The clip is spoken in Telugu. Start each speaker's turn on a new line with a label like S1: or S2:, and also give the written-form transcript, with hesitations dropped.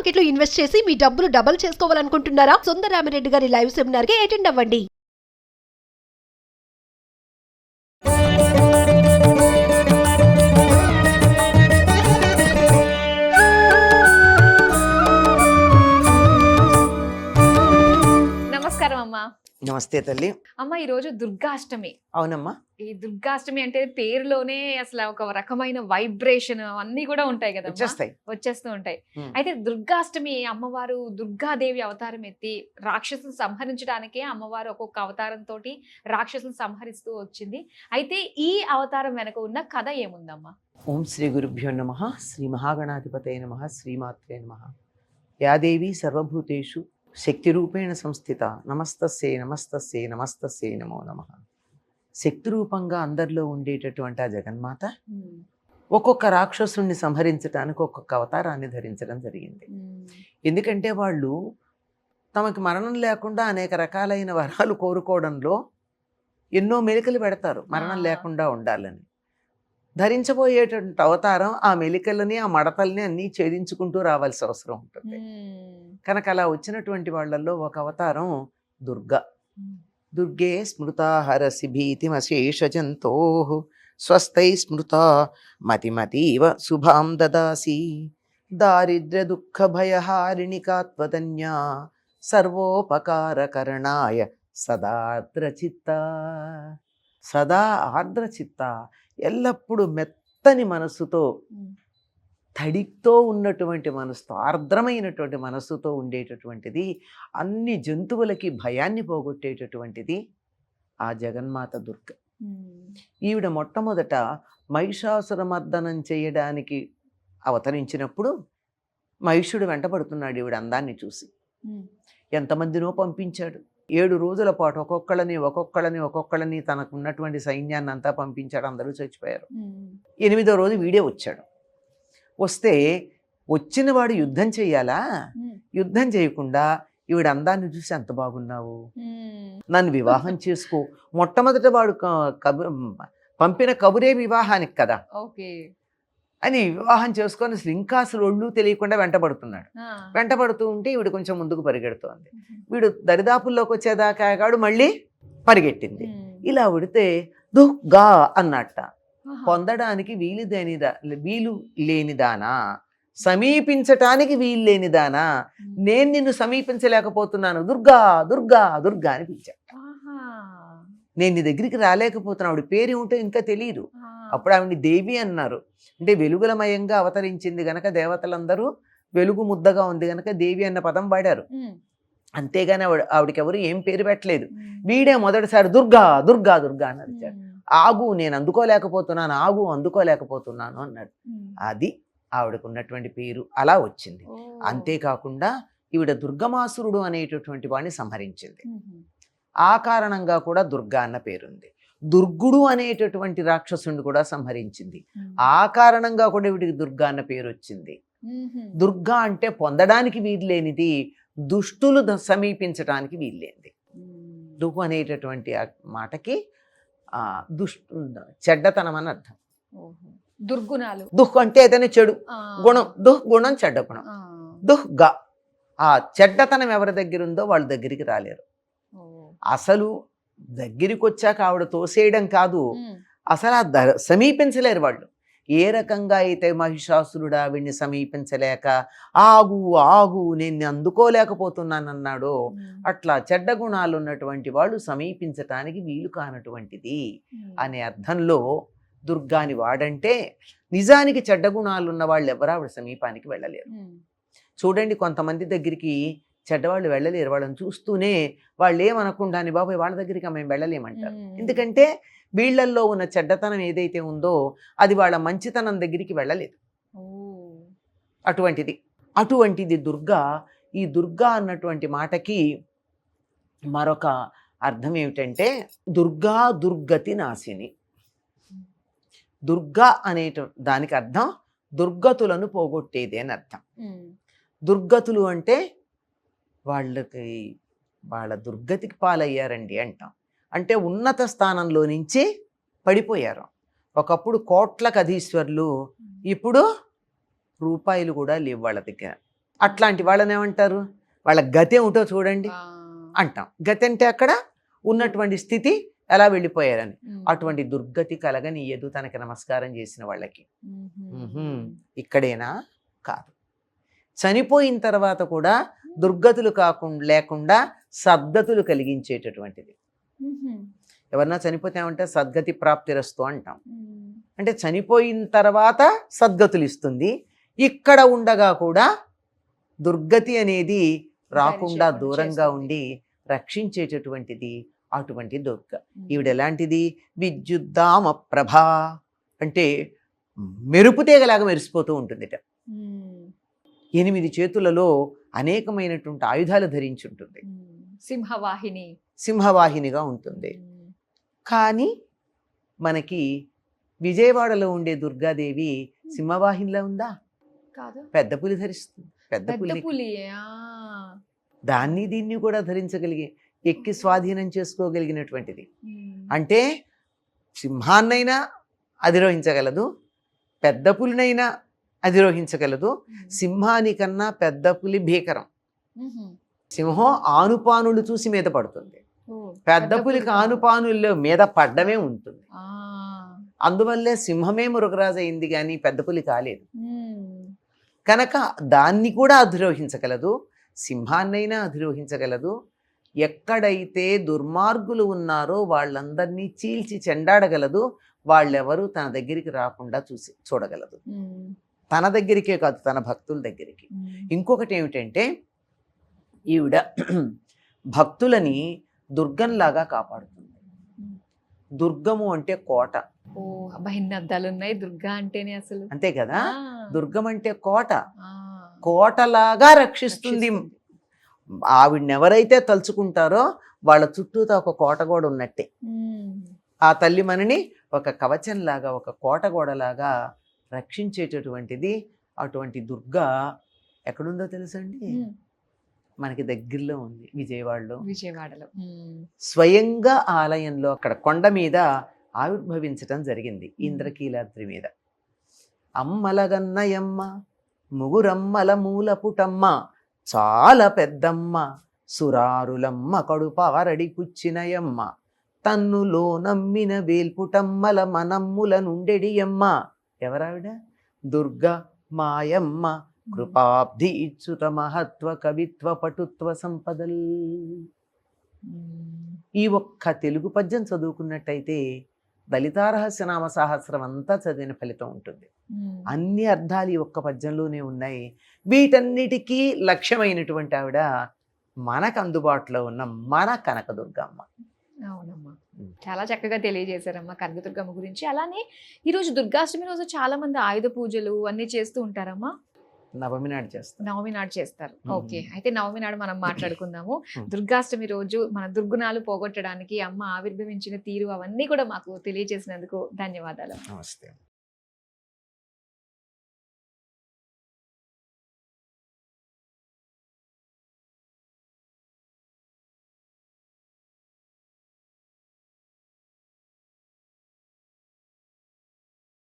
S1: మార్కెట్ లో ఇన్వెస్ట్ చేసి మీ డబ్బులు డబుల్ చేసుకోవాలనుకుంటున్నారా? సుందరరామిరెడ్డి గారి లైవ్ సెమినార్ కి అటెండ్ అవ్వండి.
S2: నమస్కారం అమ్మా.
S3: నమస్తే తల్లి.
S2: అమ్మ, ఈరోజు దుర్గాష్టమి.
S3: అవునమ్మా.
S2: ఈ దుర్గాష్టమి అంటే పేరులోనే అసలు ఒక రకమైన వైబ్రేషన్ అన్ని కూడా ఉంటాయి కదా, వచ్చేస్తూ ఉంటాయి. అయితే దుర్గాష్టమి అమ్మవారు దుర్గాదేవి అవతారం ఎత్తి రాక్షసులను సంహరించడానికే అమ్మవారు ఒక్కొక్క అవతారం తోటి రాక్షసులను సంహరిస్తూ వచ్చింది. అయితే ఈ అవతారం వెనక ఉన్న కథ ఏముందమ్మా?
S3: ఓం శ్రీ గురుభ్యో నమః. శ్రీ మహాగణాధిపతయ నమః. శ్రీమాత్రే నమః. యాదేవి సర్వభూతేషు శక్తి రూపేణ సంస్థిత. నమస్తస్యై నమస్తస్యై నమస్తస్యై నమో నమః. శక్తి రూపంగా అందరిలో ఉండేటటువంటి ఆ జగన్మాత ఒక్కొక్క రాక్షసుని సంహరించడానికి ఒక్కొక్క అవతారాన్ని ధరించడం జరిగింది. ఎందుకంటే వాళ్ళు తమకి మరణం లేకుండా అనేక రకాలైన వరాలు కోరుకోవడంలో ఎన్నో మెలికలు పెడతారు మరణం లేకుండా ఉండాలని. ధరించబోయేటువంటి అవతారం ఆ మెలికలని ఆ మడతల్ని అన్నీ ఛేదించుకుంటూ రావాల్సిన అవసరం ఉంటుంది. కనుక అలా వచ్చినటువంటి వాళ్ళల్లో ఒక అవతారం దుర్గా. దుర్గే స్మృతా హరసి భీతిమశేష జంతో స్వస్థై స్మృతా మతిమతీవ శుభాం దదాసి దారిద్ర్య దుఃఖ భయహారిణి కాత్వదన్యా సర్వోపకారకరణాయ సదార్ద్రచిత్త. సదా ఆర్ద్రచిత్త, ఎల్లప్పుడూ మెత్తని మనస్సుతో, తడితో ఉన్నటువంటి మనసుతో, ఆర్ద్రమైనటువంటి మనస్సుతో ఉండేటటువంటిది, అన్ని జంతువులకి భయాన్ని పోగొట్టేటటువంటిది ఆ జగన్మాత దుర్గ. ఈవిడ మొట్టమొదట మహిషాసురమర్దనం చేయడానికి అవతరించినప్పుడు మహిషుడు వెంటబడుతున్నాడు ఈవిడ అందాన్ని చూసి. ఎంతమందినో పంపించాడు. 7 రోజుల పాటు ఒక్కొక్కళ్ళని తనకు ఉన్నటువంటి సైన్యాన్ని అంతా పంపించాడు. అందరూ చచ్చిపోయారు. 8వ రోజు వీడే వచ్చాడు. వస్తే వచ్చిన వాడు యుద్ధం చెయ్యాలా? యుద్ధం చేయకుండా ఈవిడ అందాన్ని చూసి అంత బాగున్నావు, నన్ను వివాహం చేసుకో. మొట్టమొదట వాడు పంపిన కబురే వివాహానికి కదా అని వివాహం చేసుకొని అసలు ఇంకా అసలు ఒళ్ళు తెలియకుండా వెంటబడుతున్నాడు. వెంటబడుతూ ఉంటే ఈవిడ కొంచెం ముందుకు పరిగెడుతోంది. వీడు దరిదాపుల్లోకి వచ్చేదాకాడు మళ్ళీ పరిగెట్టింది. ఇలా ఉడితే దుర్గా అన్నట్ట. పొందడానికి వీలు లేనిదానా, సమీపించటానికి వీలు లేనిదానా, నేను నిన్ను సమీపించలేకపోతున్నాను, దుర్గా దుర్గా దుర్గా అని పిలిచాడు. నేను నీ దగ్గరికి రాలేకపోతున్నా. ఆవిడ పేరు ఏమిటో ఇంకా తెలియదు. అప్పుడు ఆవిడ్ని దేవి అన్నారు. అంటే వెలుగులమయంగా అవతరించింది గనక దేవతలందరూ వెలుగు ముద్దగా ఉంది గనక దేవి అన్న పదం వాడారు. అంతేగాని ఆవిడకి ఎవరు ఏం పేరు పెట్టలేదు. వీడే మొదటిసారి దుర్గా దుర్గా దుర్గా అని అరిచాడు. ఆగు, నేను అందుకోలేకపోతున్నాను, ఆగు అందుకోలేకపోతున్నాను అన్నాడు. అది ఆవిడకు ఉన్నటువంటి పేరు అలా వచ్చింది. అంతేకాకుండా ఈవిడ దుర్గమాసురుడు అనేటటువంటి వాడిని సంహరించింది. ఆ కారణంగా కూడా దుర్గా అన్న పేరుంది. దుర్గుడు అనేటటువంటి రాక్షసుని కూడా సంహరించింది. ఆ కారణంగా కూడా వీడికి దుర్గా అన్న పేరు వచ్చింది. దుర్గా అంటే పొందడానికి వీల్లేనిది, దుష్టులు సమీపించడానికి వీల్లేనిది. దుఃఖ అనేటటువంటి మాటకి చెడ్డతనం అని అర్థం.
S2: దుర్గుణాలు.
S3: దుఃఖ అంటే ఏదైనా చెడు గుణం, దుఃగుణం చెడ్డ గుణం. దుఃగా ఆ చెడ్డతనం ఎవరి దగ్గర ఉందో వాళ్ళ దగ్గరికి రాలేరు. అసలు దగ్గరికి వచ్చాక ఆవిడ తోసేయడం కాదు, అసలు సమీపించలేరు వాళ్ళు. ఏ రకంగా అయితే మహిషాసురుడు ఆవిడ్ని సమీపించలేక ఆగు ఆగు నేను అందుకోలేకపోతున్నానన్నాడో, అట్లా చెడ్డ గుణాలు ఉన్నటువంటి వాళ్ళు సమీపించటానికి వీలు కానటువంటిది అనే అర్థంలో దుర్గాని వాడంటే, నిజానికి చెడ్డ గుణాలు ఉన్న వాళ్ళు ఎవరు ఆవిడ సమీపానికి వెళ్ళలేరు. చూడండి, కొంతమంది దగ్గరికి చెడ్డవాళ్ళు వెళ్ళలేరు. వాళ్ళని చూస్తూనే వాళ్ళు ఏమనకుండాని బాబాయ్ వాళ్ళ దగ్గరికి మేము వెళ్ళలేమంటారు. ఎందుకంటే వీళ్ళల్లో ఉన్న చెడ్డతనం ఏదైతే ఉందో అది వాళ్ళ మంచితనం దగ్గరికి వెళ్ళలేదు. అటువంటిది దుర్గా. ఈ దుర్గా అన్నటువంటి మాటకి మరొక అర్థం ఏమిటంటే దుర్గా దుర్గతి నాశిని. దుర్గా అనే దానికి అర్థం దుర్గతులను పోగొట్టేది అని అర్థం. దుర్గతులు అంటే వాళ్ళ దుర్గతికి పాలయ్యారండి అంటాం. అంటే ఉన్నత స్థానంలో నుంచి పడిపోయారు. ఒకప్పుడు కోట్లకు అధీశ్వరులు, ఇప్పుడు రూపాయలు కూడా లేవు వాళ్ళ దగ్గర. అట్లాంటి వాళ్ళని ఏమంటారు, వాళ్ళ గతి ఏమిటో చూడండి అంటాం. గతి అంటే అక్కడ ఉన్నటువంటి స్థితి ఎలా వెళ్ళిపోయారని. అటువంటి దుర్గతి కలగనీయదు తనకి నమస్కారం చేసిన వాళ్ళకి. ఇక్కడేనా? కాదు. చనిపోయిన తర్వాత కూడా దుర్గతులు లేకుండా సద్గతులు కలిగించేటటువంటిది. ఎవరన్నా చనిపోతే ఏమంటే సద్గతి ప్రాప్తిరస్తు అంటాం. అంటే చనిపోయిన తర్వాత సద్గతులు ఇస్తుంది. ఇక్కడ ఉండగా కూడా దుర్గతి అనేది రాకుండా దూరంగా ఉండి రక్షించేటటువంటిది అటువంటి దుర్గ. ఈవిడ ఎలాంటిది? విద్యుద్ధామ ప్రభ అంటే మెరుపు తీగలాగా మెరిసిపోతూ ఉంటుందిట. 8 చేతులలో అనేకమైనటువంటి ఆయుధాలు ధరించి ఉంటుంది. సింహవాహినిగా ఉంటుంది. కానీ మనకి విజయవాడలో ఉండే దుర్గాదేవి సింహవాహినిలో ఉందా? పెద్ద పులి ధరిస్తుంది. పెద్ద పులి దాన్ని దీన్ని కూడా ధరించగలిగే, ఎక్కి స్వాధీనం చేసుకోగలిగినటువంటిది. అంటే సింహాన్నైనా అధిరోహించగలదు, పెద్ద పులినైనా అధిరోహించగలదు. సింహానికన్నా పెద్ద పులి భీకరం. సింహం ఆనుపానులు చూసి మీద పడుతుంది, పెద్ద పులికి ఆనుపానుల్లో మీద పడ్డమే ఉంటుంది. అందువల్లే సింహమే మృగరాజు అయింది కానీ పెద్ద పులి కాలేదు. కనుక దాన్ని కూడా అధిరోహించగలదు, సింహాన్నైనా అధిరోహించగలదు. ఎక్కడైతే దుర్మార్గులు ఉన్నారో వాళ్ళందరినీ చీల్చి చెండాడగలదు. వాళ్ళెవరూ తన దగ్గరికి రాకుండా చూడగలదు. తన దగ్గరికే కాదు, తన భక్తుల దగ్గరికి. ఇంకొకటి ఏమిటంటే ఈవిడ భక్తులని దుర్గంలాగా కాపాడుతుంది. దుర్గము అంటే కోట.
S2: అద్దాలు ఉన్నాయి దుర్గా అంటేనే అసలు.
S3: అంతే కదా, దుర్గం అంటే కోట. కోటలాగా రక్షిస్తుంది. ఆవిడని ఎవరైతే తలుచుకుంటారో వాళ్ళ చుట్టూతో ఒక కోట గోడ ఉన్నట్టే. ఆ తల్లి మనని ఒక కవచంలాగా, ఒక కోట గోడలాగా రక్షించేటటువంటిది. అటువంటి దుర్గా ఎక్కడుందో తెలుసండి? మనకి దగ్గరలో ఉంది, విజయవాడలో. స్వయంగా ఆలయంలో అక్కడ కొండ మీద ఆవిర్భవించటం జరిగింది, ఇంద్రకీలాద్రి మీద. అమ్మలగన్నయమ్మ ముగురమ్మల మూలపుటమ్మ చాలా పెద్దమ్మ సురారులమ్మ కడుపారడి పుచ్చినయమ్మ తన్నులో నమ్మిన వేల్పుటమ్మల మనమ్ముల నుండెడియమ్మ. ఎవరావిడ? దుర్గా మాయమ్మ కృపాబ్ధి ఇచ్చుత మహత్వ కవిత్వ పటుత్వ సంపదల్. ఈ ఒక్క తెలుగు పద్యం చదువుకున్నట్టయితే లలితారహస్యనామ సహస్రం అంతా చదివిన ఫలితం ఉంటుంది. అన్ని అర్థాలు ఈ ఒక్క పద్యంలోనే ఉన్నాయి. వీటన్నిటికీ లక్ష్యమైనటువంటి ఆవిడ మనకు అందుబాటులో ఉన్న మన కనకదుర్గమ్మ.
S2: అవునమ్మా, చాలా చక్కగా తెలియజేశారమ్మా కనకదుర్గమ్మ గురించి. అలానే ఈరోజు దుర్గాష్టమి రోజు చాలా మంది ఆయుధ పూజలు అన్ని చేస్తూ ఉంటారమ్మా.
S3: నవమి నాడు చేస్తారు.
S2: ఓకే, అయితే నవమి నాడు మనం మాట్లాడుకుందాము. దుర్గాష్టమి రోజు మన దుర్గుణాలు పోగొట్టడానికి అమ్మ ఆవిర్భవించిన తీరు అవన్నీ కూడా మాకు తెలియజేసినందుకు ధన్యవాదాలు.
S3: నమస్తే.